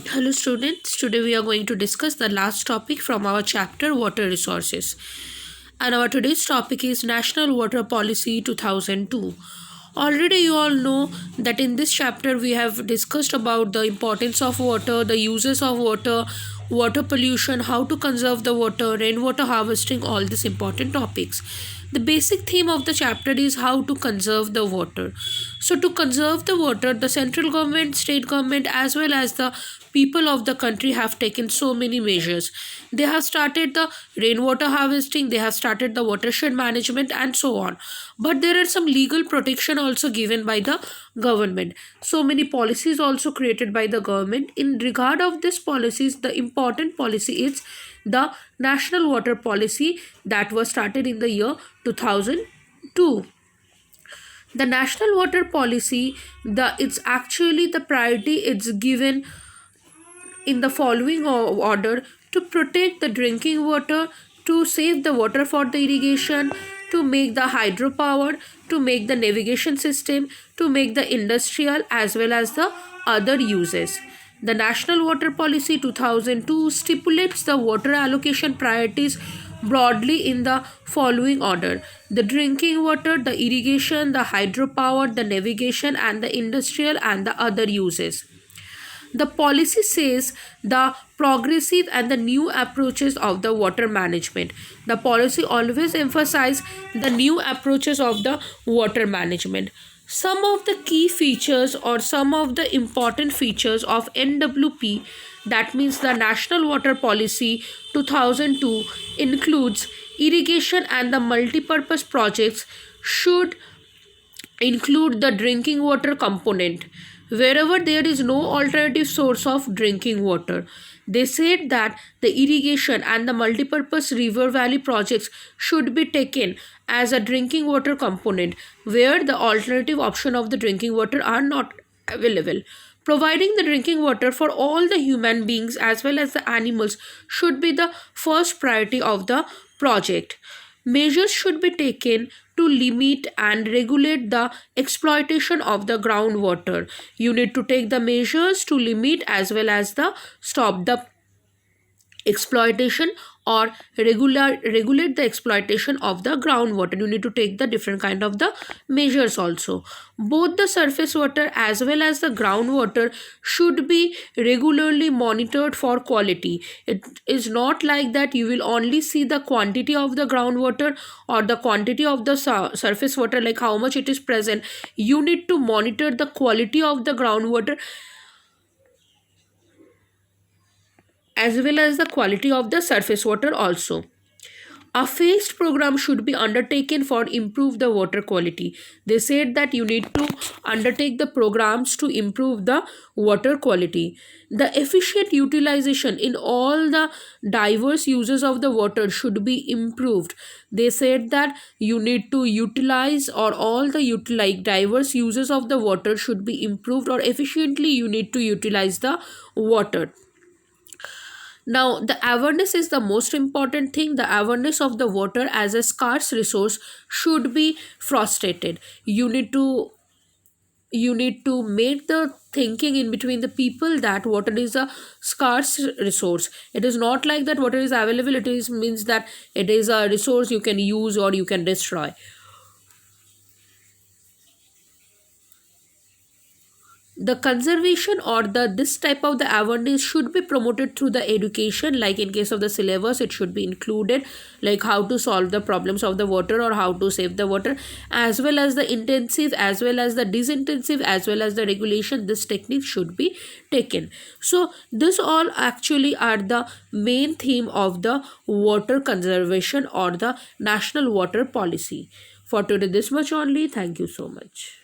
Hello students, today we are going to discuss the last topic from our chapter Water Resources. And our today's topic is National Water Policy 2002. Already you all know that in this chapter we have discussed about the importance of water, the uses of water, water pollution, how to conserve the water, rainwater harvesting, all these important topics. The basic theme of the chapter is how to conserve the water. So to conserve the water, the central government, state government as well as the people of the country have taken so many measures. They have started the rainwater harvesting, they have started the watershed management and so on. But there are some legal protection also given by the government. So many policies also created by the government. In regard of these policies, the important policy is the National Water Policy that was started in the year 2002. The National Water Policy, it's actually the priority it's given in the following order: to protect the drinking water, to save the water for the irrigation, to make the hydropower, to make the navigation system, to make the industrial as well as the other uses. The National Water Policy 2002 stipulates the water allocation priorities broadly in the following order: the drinking water, the irrigation, the hydropower, the navigation, and the industrial and the other uses. The policy says the progressive and the new approaches of the water management. The policy always emphasizes the new approaches of the water management. Some of the key features or some of the important features of NWP, that means the National Water Policy 2002, includes irrigation and the multipurpose projects should include the drinking water component wherever there is no alternative source of drinking water. They said that the irrigation and the multipurpose river valley projects should be taken as a drinking water component where the alternative option of the drinking water are not available. Providing the drinking water for all the human beings as well as the animals should be the first priority of the project. Measures should be taken to limit and regulate the exploitation of the groundwater. You need to take the measures to limit as well as the stop the exploitation or regulate the exploitation of the groundwater. You need to take the different kind of the measures also. Both the surface water as well as the groundwater should be regularly monitored for quality. It is not like that you will only see the quantity of the groundwater or the quantity of the surface water, like how much it is present. You need to monitor the quality of the groundwater as well as the quality of the surface water also. A phased program should be undertaken for improve the water quality. They said that you need to undertake the programs to improve the water quality. The efficient utilization in all the diverse uses of the water should be improved. They said that you need to utilize or all the diverse uses of the water should be improved, or efficiently you need to utilize the water. Now, the awareness is the most important thing. The awareness of the water as a scarce resource should be frustrated. You need to make the thinking in between the people that water is a scarce resource. It is not like that water is available. It is means that it is a resource you can use or you can destroy. The conservation or the this type of the awareness should be promoted through the education, like in case of the syllabus it should be included, like how to solve the problems of the water or how to save the water, as well as the intensive as well as the disintensive as well as the regulation. This technique should be taken. So this all actually are the main theme of the water conservation or the national water policy. For today this much only. Thank you so much.